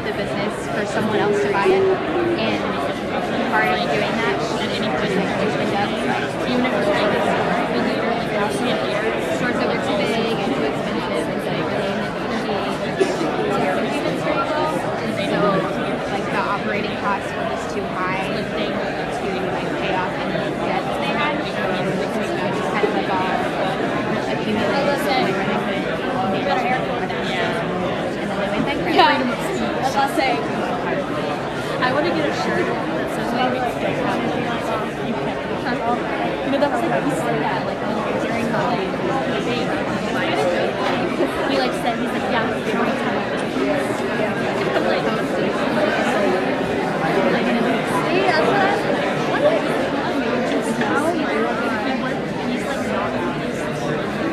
the business for someone else to buy it, and part of doing that was like opened up, even if it was like a store, stores that were too big and too expensive, and so it really needed to be terrible payments very well, and so like the operating costs were just too high to like pay off any debts they had, so it just kind of like all accumulated to the point where they couldn't make it for them. And then they went bankrupt. Yeah, I was about to say, I want to get a shirt that says maybe but that was like, he said that, like, during the thing. He, like, said, he's like, yeah, it's 20 times. See, that's what I was like. He's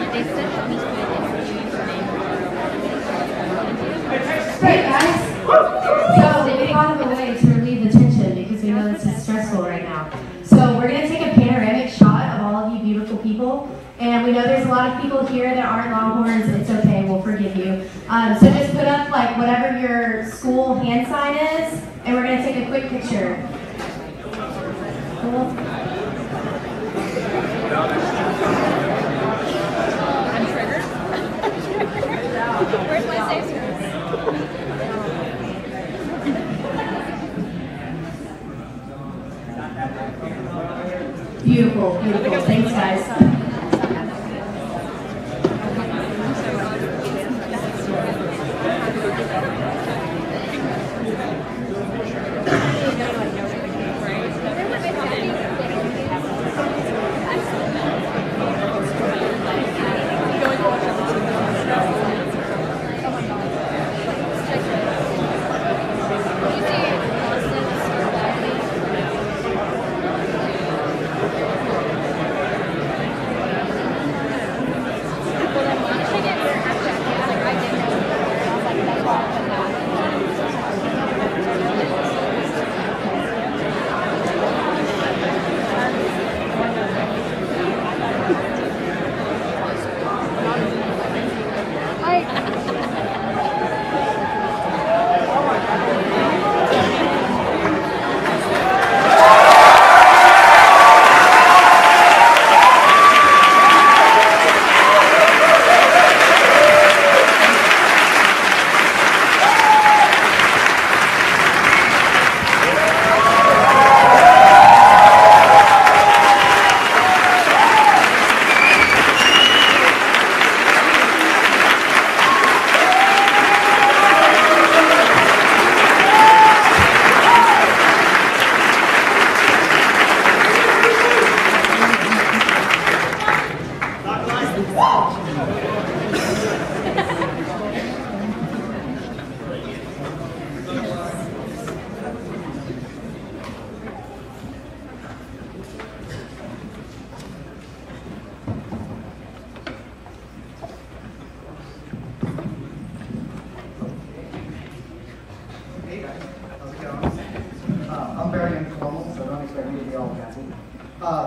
like, they said that he's Great, guys. So we thought of a way to relieve the tension because we know this is stressful right now. So we're going to take a panoramic shot of all of you beautiful people. And we know there's a lot of people here that aren't Longhorns. It's okay, we'll forgive you. So just put up like whatever your school hand sign is, and we're going to take a quick picture. Cool. I'm triggered. Where's my safe space? Beautiful, beautiful. Thanks, guys.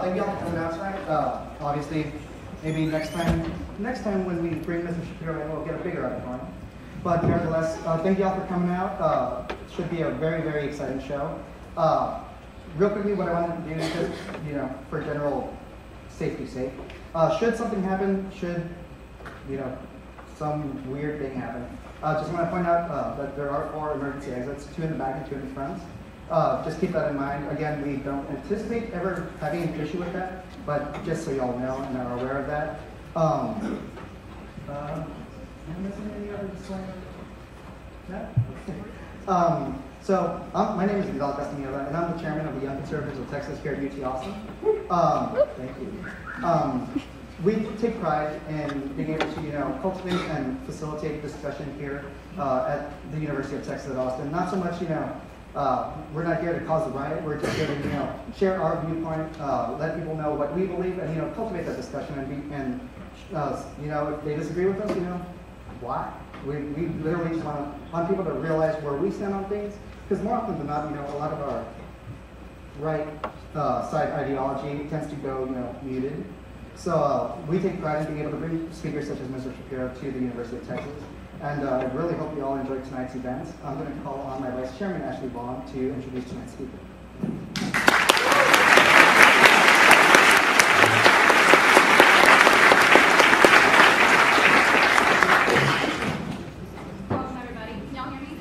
Thank you all for coming out tonight. Obviously, maybe next time when we bring Mr. Shapiro in, we'll get a bigger auditorium. But nevertheless, thank you all for coming out. It should be a very, very exciting show. Real quickly, what I wanted to do is just, for general safety's sake. Should something happen, should, some weird thing happen, just want to point out that there are 4 emergency exits, 2 in the back and 2 in the front. Just keep that in mind. Again, we don't anticipate ever having an issue with that, but just so y'all know and are aware of that. Am I missing any other disclaimer? No? My name is Vidal Castañeda, and I'm the chairman of the Young Conservatives of Texas here at UT Austin. Thank you. We take pride in being able to, cultivate and facilitate discussion here at the University of Texas at Austin. Not so much, we're not here to cause a riot. We're just here to, share our viewpoint, let people know what we believe, and cultivate that discussion. And if they disagree with us, why? We literally just want people to realize where we stand on things, because more often than not, a lot of our right side ideology tends to go, muted. So we take pride in being able to bring speakers such as Mr. Shapiro to the University of Texas. And I really hope you all enjoyed tonight's event. I'm going to call on my Vice Chairman, Ashley Vaughn, to introduce tonight's speaker. Welcome, everybody. Can y'all hear me?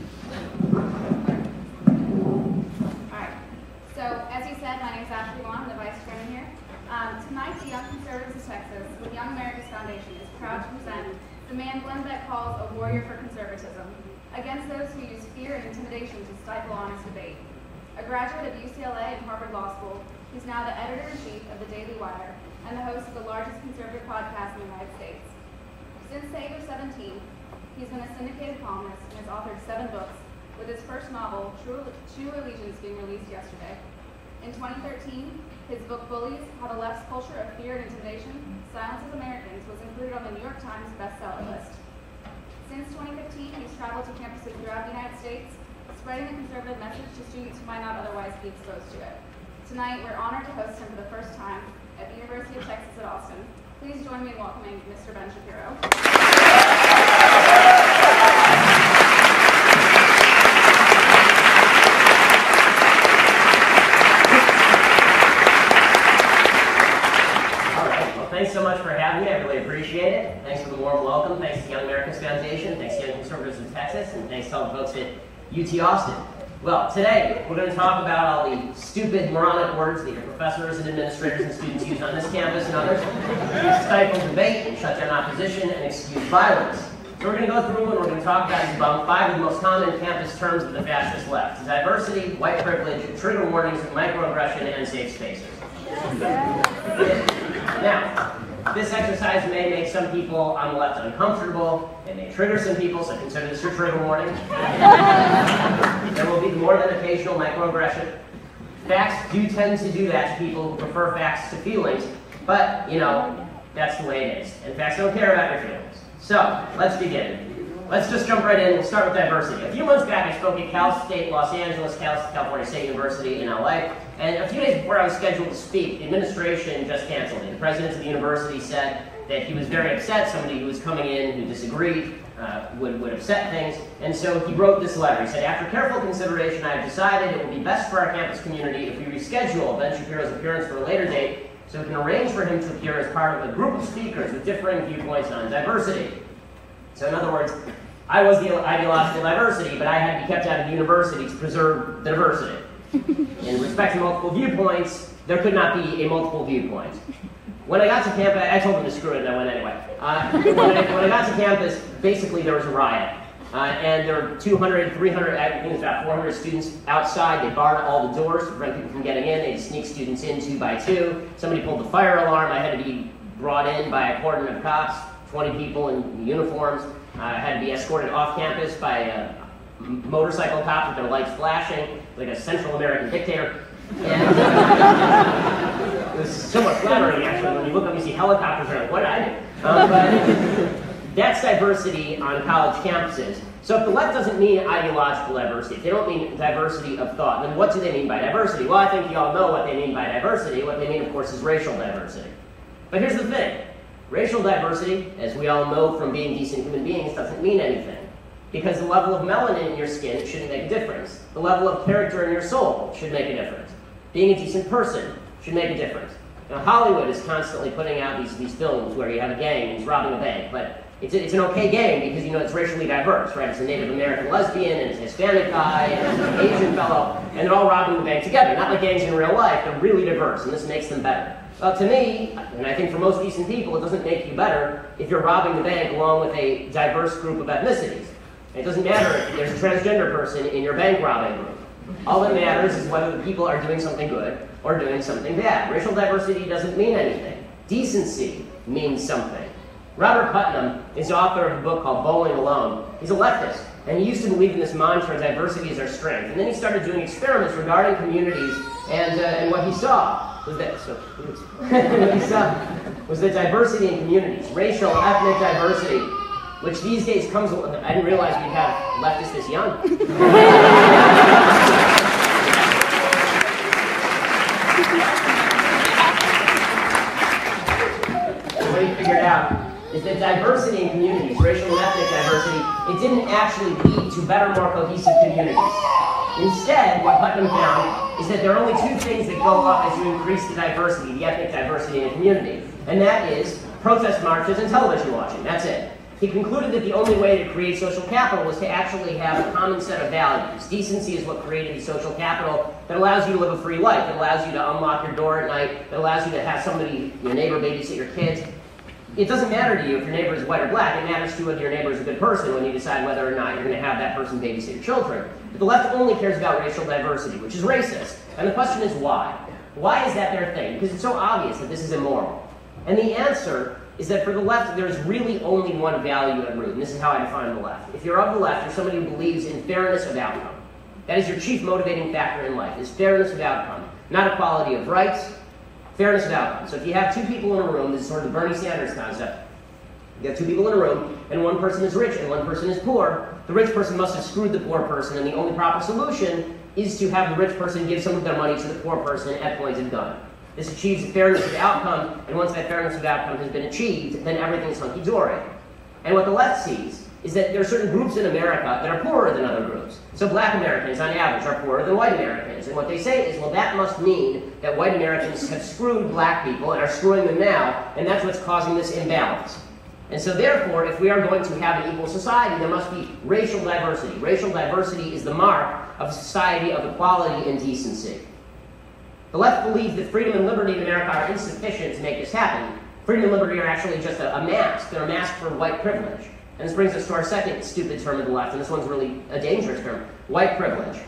All right. So, as you said, my name is Ashley Vaughn. I'm the Vice Chairman here. Tonight, the Young Conservatives of Texas, with Young America's Foundation, is proud to present the man Glenn Beck calls a warrior for conservatism, against those who use fear and intimidation to stifle honest debate. A graduate of UCLA and Harvard Law School, he's now the editor-in-chief of the Daily Wire and the host of the largest conservative podcast in the United States. Since the age of 17, he's been a syndicated columnist and has authored 7 books, with his first novel, True Allegiance, being released yesterday. In 2013, his book Bullies, How the Left's Culture of Fear and Intimidation Silences Americans was included on the New York Times bestseller list. Since 2015, he's traveled to campuses throughout the United States, spreading the conservative message to students who might not otherwise be exposed to it. Tonight, we're honored to host him for the first time at the University of Texas at Austin. Please join me in welcoming Mr. Ben Shapiro. Thanks so much for having me. I really appreciate it. Thanks for the warm welcome. Thanks to Young America's Foundation. Thanks to Young Conservatives in Texas. And thanks to all the folks at UT Austin. Well, today we're going to talk about all the stupid, moronic words that your professors and administrators and students use on this campus and others to stifle debate and shut down opposition and excuse violence. So we're going to go through and we're going to talk about 5 of the most common campus terms of the fascist left: diversity, white privilege, trigger warnings, microaggression, and safe spaces. Now, this exercise may make some people on the left uncomfortable. It may trigger some people, so consider this your trigger warning. There will be more than occasional microaggression. Facts do tend to do that to people who prefer facts to feelings, but, you know, that's the way it is. And facts don't care about your feelings. So, let's begin. Let's just jump right in. We'll start with diversity. A few months back, I spoke at Cal State Los Angeles, California State University in LA, and a few days before I was scheduled to speak, the administration just canceled me. The president of the university said that he was very upset. Somebody who was coming in who disagreed would upset things, and so he wrote this letter. He said, "After careful consideration, I have decided it will be best for our campus community if we reschedule Ben Shapiro's appearance for a later date so we can arrange for him to appear as part of a group of speakers with differing viewpoints on diversity." So in other words, I was the ideological diversity, but I had to be kept out of the university to preserve the diversity. In respect to multiple viewpoints, there could not be a multiple viewpoint. When I got to campus, I told them to screw it, and I went anyway. When I got to campus, basically there was a riot. And there were 200, 300, I think it was about 400 students outside. They barred all the doors to prevent people from getting in. They'd sneak students in 2 by 2. Somebody pulled the fire alarm. I had to be brought in by a cordon of cops, 20 people in uniforms. I had to be escorted off campus by a motorcycle cop with their lights flashing, like a Central American dictator. And it was somewhat flattering, actually. When you look up and see helicopters, you're like, what did I do? But that's diversity on college campuses. So if the left doesn't mean ideological diversity, if they don't mean diversity of thought, then what do they mean by diversity? Well, I think you all know what they mean by diversity. What they mean, of course, is racial diversity. But here's the thing. Racial diversity, as we all know from being decent human beings, doesn't mean anything. Because the level of melanin in your skin shouldn't make a difference. The level of character in your soul should make a difference. Being a decent person should make a difference. Now, Hollywood is constantly putting out these films where you have a gang and he's robbing a bank, but it's an okay gang because, you know, it's racially diverse, right? It's a Native American lesbian, and it's a Hispanic guy, and it's an Asian fellow, and they're all robbing the bank together. Not like gangs in real life, they're really diverse, and this makes them better. Well, to me, and I think for most decent people, it doesn't make you better if you're robbing the bank along with a diverse group of ethnicities. It doesn't matter if there's a transgender person in your bank robbing group. All that matters is whether the people are doing something good or doing something bad. Racial diversity doesn't mean anything. Decency means something. Robert Putnam is the author of a book called Bowling Alone. He's a leftist, and he used to believe in this mantra, diversity is our strength. And then he started doing experiments regarding communities, and what he saw was that, diversity in communities, racial, ethnic diversity, which these days comes, I didn't realize we'd have leftists this young. out is that diversity in communities, racial and ethnic diversity, it didn't actually lead to better, more cohesive communities. Instead, what Putnam found is that there are only two things that go up as you increase the diversity, the ethnic diversity in a community, and that is protest marches and television watching. That's it. He concluded that the only way to create social capital was to actually have a common set of values. Decency is what created the social capital that allows you to live a free life, that allows you to unlock your door at night, that allows you to have somebody, your neighbor, babysit your kids. It doesn't matter to you if your neighbor is white or black. It matters to you whether your neighbor is a good person when you decide whether or not you're going to have that person babysit your children. But the left only cares about racial diversity, which is racist. And the question is why? Why is that their thing? Because it's so obvious that this is immoral. And the answer is that for the left, there's really only one value at root, and this is how I define the left. If you're of the left, you're somebody who believes in fairness of outcome. That is your chief motivating factor in life, is fairness of outcome. Not equality of rights, fairness of outcome. So if you have two people in a room, this is sort of the Bernie Sanders concept. You have two people in a room, and one person is rich and one person is poor. The rich person must have screwed the poor person, and the only proper solution is to have the rich person give some of their money to the poor person at point of gun. This achieves fairness of outcome, and once that fairness of outcome has been achieved, then everything's hunky-dory. And what the left sees is that there are certain groups in America that are poorer than other groups. So black Americans, on average, are poorer than white Americans. And what they say is, well, that must mean that white Americans have screwed black people and are screwing them now, and that's what's causing this imbalance. And so therefore, if we are going to have an equal society, there must be racial diversity. Racial diversity is the mark of a society of equality and decency. The left believes that freedom and liberty in America are insufficient to make this happen. Freedom and liberty are actually just a mask. They're a mask for white privilege. And this brings us to our second stupid term of the left, and this one's really a dangerous term, white privilege.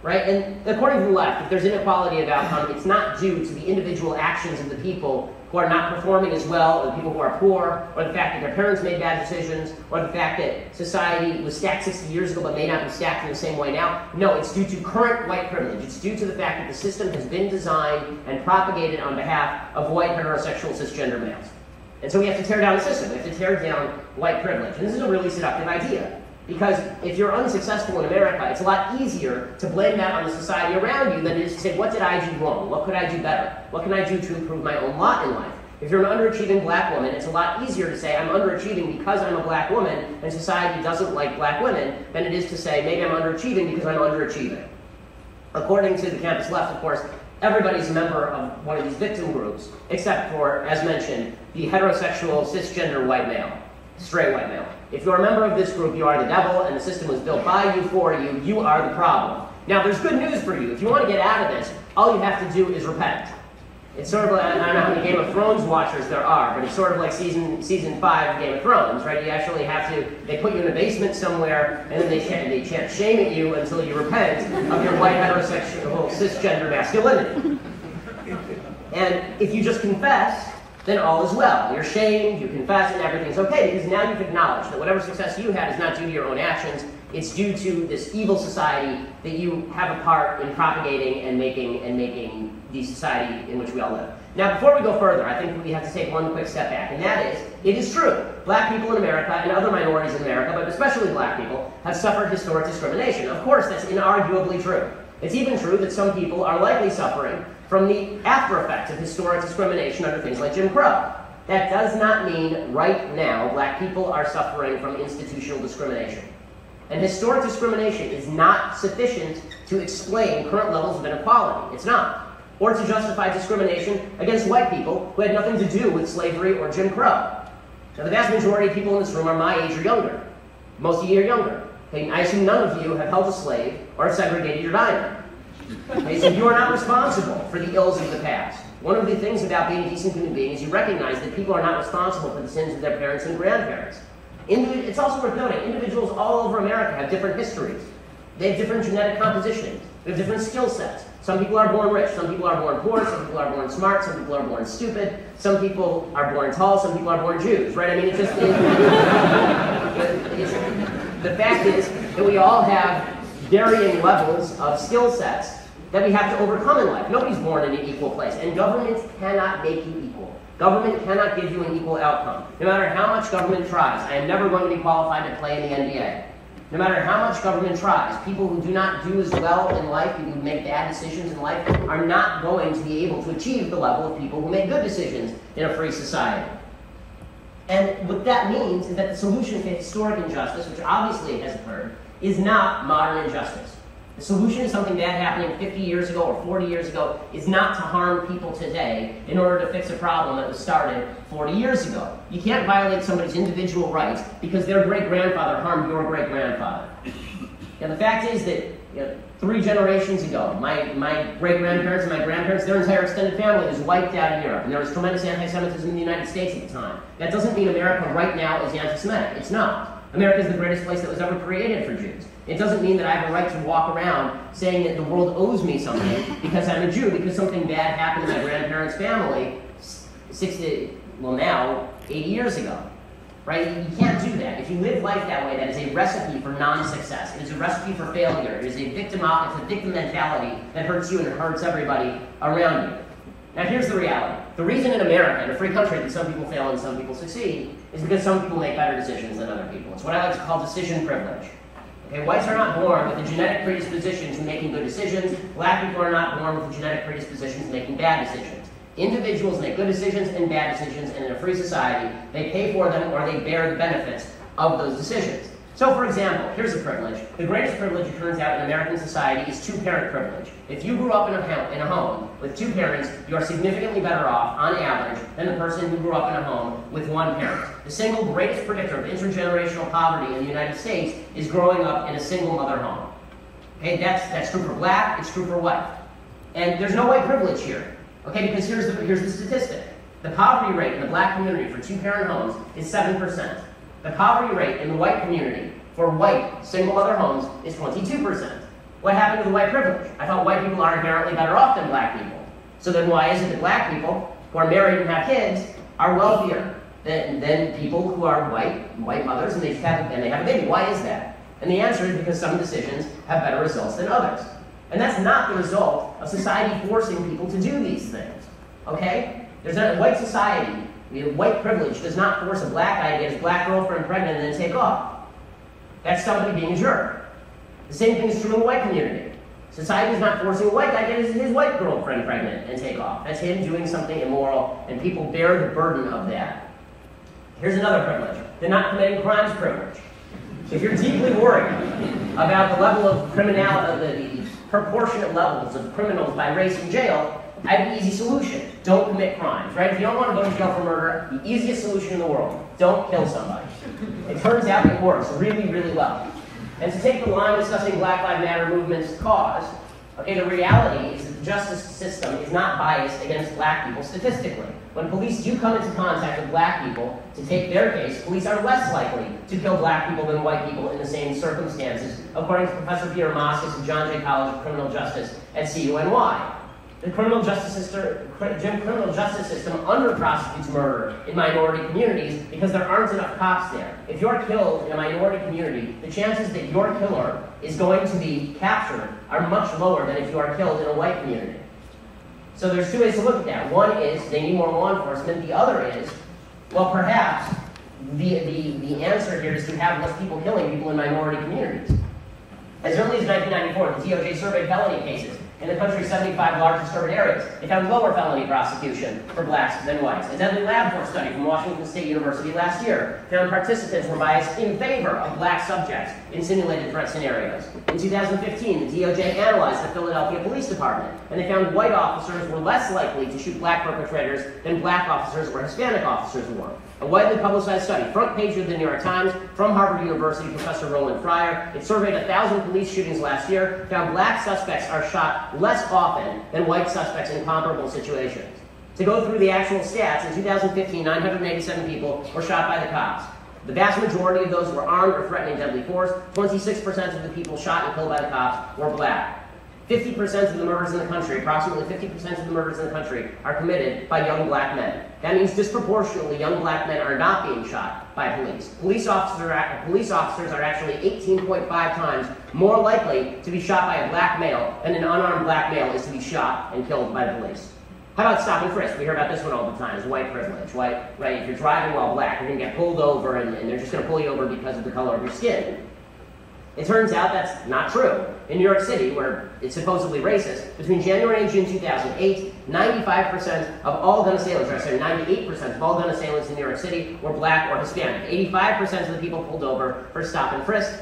Right? And according to the left, if there's inequality of outcome, it's not due to the individual actions of the people who are not performing as well, or the people who are poor, or the fact that their parents made bad decisions, or the fact that society was stacked 60 years ago but may not be stacked in the same way now. No, it's due to current white privilege. It's due to the fact that the system has been designed and propagated on behalf of white heterosexual cisgender males. And so we have to tear down the system. We have to tear down white privilege. And this is a really seductive idea. Because if you're unsuccessful in America, it's a lot easier to blame that on the society around you than it is to say, what did I do wrong? What could I do better? What can I do to improve my own lot in life? If you're an underachieving black woman, it's a lot easier to say, I'm underachieving because I'm a black woman and society doesn't like black women, than it is to say, maybe I'm underachieving because I'm underachieving. According to the campus left, of course, everybody's a member of one of these victim groups, except for, as mentioned, the heterosexual cisgender white male, straight white male. If you're a member of this group, you are the devil, and the system was built by you, for you. You are the problem. Now, there's good news for you. If you want to get out of this, all you have to do is repent. It's sort of like, I don't know how many Game of Thrones watchers there are, but it's sort of like season 5 of Game of Thrones, right? You actually have to, they put you in a basement somewhere, and then they chant shame at you until you repent of your white heterosexual cisgender masculinity. And if you just confess, then all is well. You're shamed, you confess, and everything's okay, because now you've acknowledged that whatever success you had is not due to your own actions, it's due to this evil society that you have a part in propagating and making the society in which we all live. Now, before we go further, I think we have to take one quick step back, and that is, it is true, black people in America and other minorities in America, but especially black people, have suffered historic discrimination. Of course, that's inarguably true. It's even true that some people are likely suffering from the after effects of historic discrimination under things like Jim Crow. That does not mean right now black people are suffering from institutional discrimination. And historic discrimination is not sufficient to explain current levels of inequality. It's not. Or to justify discrimination against white people who had nothing to do with slavery or Jim Crow. Now, the vast majority of people in this room are my age or younger. Most of you are younger. Okay, I assume none of you have held a slave or have segregated your diner. Okay, so you are not responsible for the ills of the past. One of the things about being a decent human being is you recognize that people are not responsible for the sins of their parents and grandparents. It's also worth noting, individuals all over America have different histories. They have different genetic compositions. They have different skill sets. Some people are born rich, some people are born poor, some people are born smart, some people are born stupid, some people are born tall, some people are born Jews, right? I mean, the fact is that we all have varying levels of skill sets that we have to overcome in life. Nobody's born in an equal place, and government cannot make you equal. Government cannot give you an equal outcome. No matter how much government tries, I am never going to be qualified to play in the NBA. No matter how much government tries, people who do not do as well in life, people who make bad decisions in life, are not going to be able to achieve the level of people who make good decisions in a free society. And what that means is that the solution to historic injustice, which obviously has occurred, is not modern injustice. The solution to something bad happening 50 years ago or 40 years ago is not to harm people today in order to fix a problem that was started 40 years ago. You can't violate somebody's individual rights because their great-grandfather harmed your great-grandfather. And the fact is that 3 generations ago, my great-grandparents and my grandparents, their entire extended family was wiped out in Europe, and there was tremendous anti-Semitism in the United States at the time. That doesn't mean America right now is anti-Semitic. It's not. America is the greatest place that was ever created for Jews. It doesn't mean that I have a right to walk around saying that the world owes me something because I'm a Jew, because something bad happened in my grandparents' family 80 years ago. Right? You can't do that. If you live life that way, that is a recipe for non-success. It is a recipe for failure. It is a victim mentality that hurts you and hurts everybody around you. Now here's the reality. The reason in America, in a free country, that some people fail and some people succeed is because some people make better decisions than other people. It's what I like to call decision privilege. Okay, whites are not born with a genetic predisposition to making good decisions. Black people are not born with a genetic predisposition to making bad decisions. Individuals make good decisions and bad decisions, and in a free society, they pay for them or they bear the benefits of those decisions. So, for example, here's a privilege. The greatest privilege, it turns out, in American society is two-parent privilege. If you grew up in a home with 2 parents, you are significantly better off, on average, than the person who grew up in a home with 1 parent. The single greatest predictor of intergenerational poverty in the United States is growing up in a single-mother home. Okay, that's true for black, it's true for white. And there's no white privilege here. Okay, because here's the statistic. The poverty rate in the black community for 2-parent homes is 7%. The poverty rate in the white community for white single-mother homes is 22%. What happened to the white privilege? I thought white people are inherently better off than black people. So then why is it that black people who are married and have kids are wealthier than people who are white mothers and they have a baby? Why is that? And the answer is because some decisions have better results than others. And that's not the result of society forcing people to do these things. Okay? There's not a white society. White privilege does not force a black guy to get his black girlfriend pregnant and then take off. That's somebody being a jerk. The same thing is true in the white community. Society is not forcing a white guy to get his white girlfriend pregnant and take off. That's him doing something immoral, and people bear the burden of that. Here's another privilege, the not committing crimes privilege. If you're deeply worried about the level of criminality, the proportionate levels of criminals by race in jail, I have an easy solution. Don't commit crimes, right? If you don't want to go to jail for murder, the easiest solution in the world, don't kill somebody. It turns out it works really, really well. And to take the line discussing Black Lives Matter movement's cause, okay, the reality is that the justice system is not biased against black people statistically. When police do come into contact with black people to take their case, police are less likely to kill black people than white people in the same circumstances, according to Professor Peter Moskos of John Jay College of Criminal Justice at CUNY. The criminal justice system under-prosecutes murder in minority communities because there aren't enough cops there. If you're killed in a minority community, the chances that your killer is going to be captured are much lower than if you are killed in a white community. So there's 2 ways to look at that. One is they need more law enforcement. The other is, well, perhaps the answer here is to have less people killing people in minority communities. As early as 1994, the DOJ surveyed felony cases in the country's 75 largest urban areas. They found lower felony prosecution for blacks than whites. A deadly lab force study from Washington State University last year found participants were biased in favor of black subjects in simulated threat scenarios. In 2015, the DOJ analyzed the Philadelphia Police Department, and they found white officers were less likely to shoot black perpetrators than black officers or Hispanic officers were. A widely publicized study, front page of the New York Times, from Harvard University, Professor Roland Fryer. It surveyed 1,000 police shootings last year, found black suspects are shot less often than white suspects in comparable situations. To go through the actual stats, in 2015, 987 people were shot by the cops. The vast majority of those were armed or threatening deadly force. 26% of the people shot and killed by the cops were black. 50% of the murders in the country, approximately 50% of the murders in the country, are committed by young black men. That means disproportionately young black men are not being shot by police. Police officers are actually 18.5 times more likely to be shot by a black male than an unarmed black male is to be shot and killed by the police. How about stop and frisk? We hear about this one all the time, it's white privilege. Right? If you're driving while black, you're going to get pulled over and they're just going to pull you over because of the color of your skin. It turns out that's not true. In New York City, where it's supposedly racist, between January and June 2008, 95% of all gun assailants, or sorry, 98% of all gun assailants in New York City were black or Hispanic. 85% of the people pulled over for stop and frisk,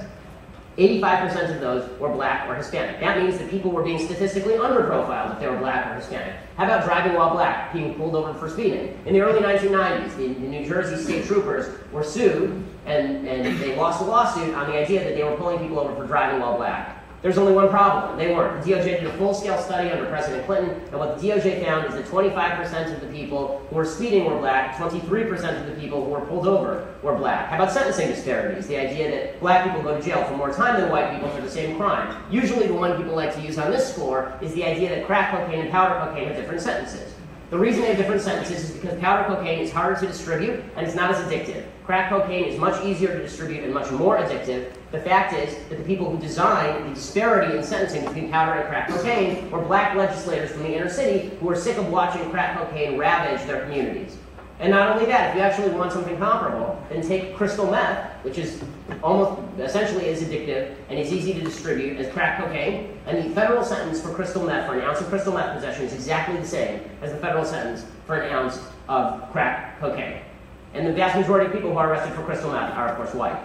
85% of those were black or Hispanic. That means that people were being statistically underprofiled if they were black or Hispanic. How about driving while black, being pulled over for speeding? In the early 1990s, the New Jersey state troopers were sued, and they lost a lawsuit on the idea that they were pulling people over for driving while black. There's only one problem. They weren't. The DOJ did a full-scale study under President Clinton, and what the DOJ found is that 25% of the people who were speeding were black, 23% of the people who were pulled over were black. How about sentencing disparities? The idea that black people go to jail for more time than white people for the same crime. Usually the one people like to use on this score is the idea that crack cocaine and powder cocaine have different sentences. The reason they have different sentences is because powder cocaine is harder to distribute and it's not as addictive. Crack cocaine is much easier to distribute and much more addictive. The fact is that the people who designed the disparity in sentencing between powder and crack cocaine were black legislators from the inner city who were sick of watching crack cocaine ravage their communities. And not only that, if you actually want something comparable, then take crystal meth, which is almost essentially as addictive and as easy to distribute as crack cocaine, and the federal sentence for crystal meth, for an ounce of crystal meth possession, is exactly the same as the federal sentence for an ounce of crack cocaine. And the vast majority of people who are arrested for crystal meth are, of course, white.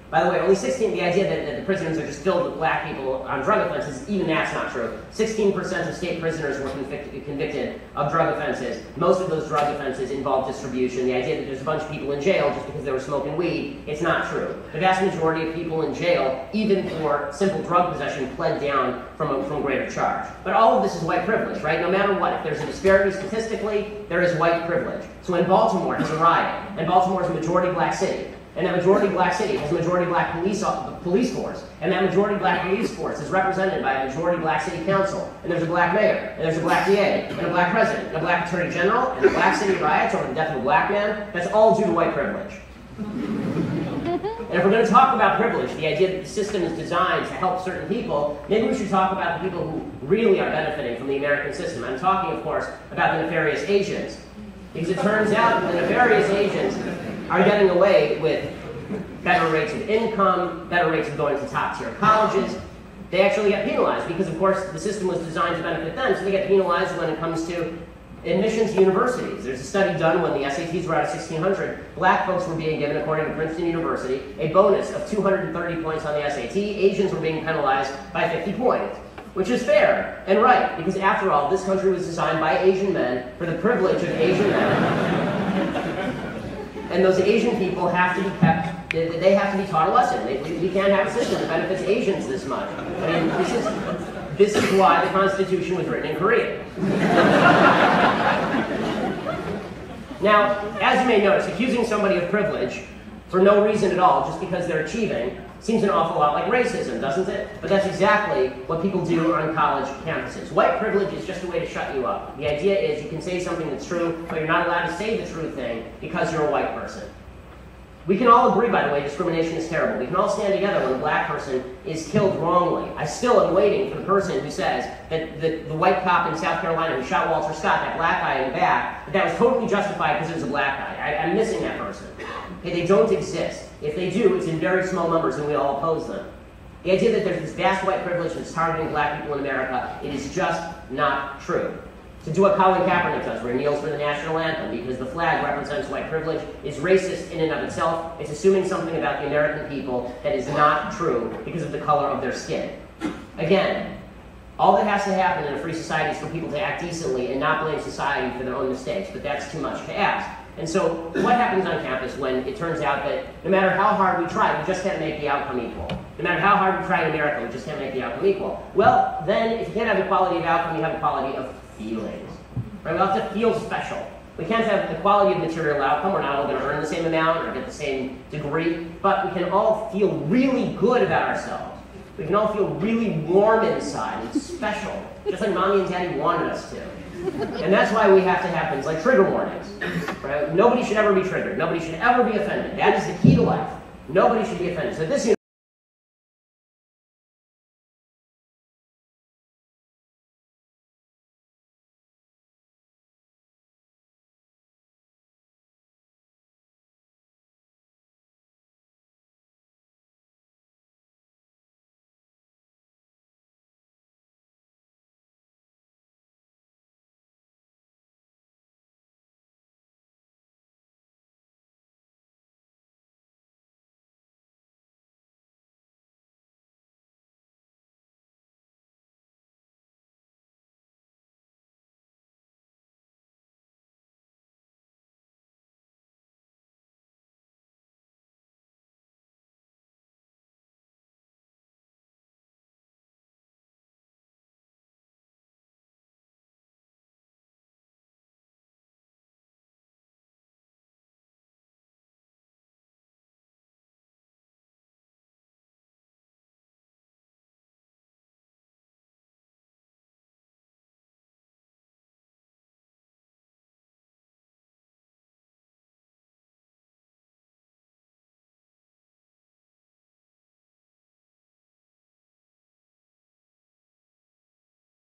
By the way, only 16, the idea that the prisons are just filled with black people on drug offenses, even that's not true. 16% of state prisoners were convicted of drug offenses. Most of those drug offenses involve distribution. The idea that there's a bunch of people in jail just because they were smoking weed, it's not true. The vast majority of people in jail, even for simple drug possession, pled down from greater charge. But all of this is white privilege, right? No matter what, if there's a disparity statistically, there is white privilege. So when Baltimore has a riot, and Baltimore is a majority black city, and that majority black city has a majority black police force, and that majority black police force is represented by a majority black city council, and there's a black mayor, and there's a black DA, and a black president, and a black attorney general, and a black city riots over the death of a black man, that's all due to white privilege. And if we're going to talk about privilege, the idea that the system is designed to help certain people, maybe we should talk about the people who really are benefiting from the American system. I'm talking, of course, about the nefarious Asians. Because it turns out that the nefarious Asians are getting away with better rates of income, better rates of going to top-tier colleges. They actually get penalized because, of course, the system was designed to benefit them, so they get penalized when it comes to admissions to universities. There's a study done when the SATs were out of 1600. Black folks were being given, according to Princeton University, a bonus of 230 points on the SAT. Asians were being penalized by 50 points, which is fair and right, because after all, this country was designed by Asian men for the privilege of Asian men. And those Asian people have to be kept, they have to be taught a lesson. We can't have a system that benefits Asians this much. I mean, this is why the Constitution was written in Korean. Now, as you may notice, accusing somebody of privilege for no reason at all, just because they're achieving, seems an awful lot like racism, doesn't it? But that's exactly what people do on college campuses. White privilege is just a way to shut you up. The idea is you can say something that's true, but you're not allowed to say the true thing because you're a white person. We can all agree, by the way, discrimination is terrible. We can all stand together when a black person is killed wrongly. I still am waiting for the person who says that the white cop in South Carolina who shot Walter Scott, that black guy in the back, that was totally justified because it was a black guy. I'm missing that person. Okay, they don't exist. If they do, it's in very small numbers and we all oppose them. The idea that there's this vast white privilege that's targeting black people in America, it is just not true. To do what Colin Kaepernick does, where he kneels for the national anthem because the flag represents white privilege, is racist in and of itself. It's assuming something about the American people that is not true because of the color of their skin. Again, all that has to happen in a free society is for people to act decently and not blame society for their own mistakes, but that's too much to ask. And so, what happens on campus when it turns out that no matter how hard we try, we just can't make the outcome equal? No matter how hard we try in America, we just can't make the outcome equal. Well, then, if you can't have equality of outcome, you have equality of feelings. Right? We have to feel special. We can't have equality of material outcome. We're not all going to earn the same amount or get the same degree, but we can all feel really good about ourselves. We can all feel really warm inside and special, just like Mommy and Daddy wanted us to. And that's why we have to have things like trigger warnings. Right? Nobody should ever be triggered. Nobody should ever be offended. That is the key to life. Nobody should be offended. So this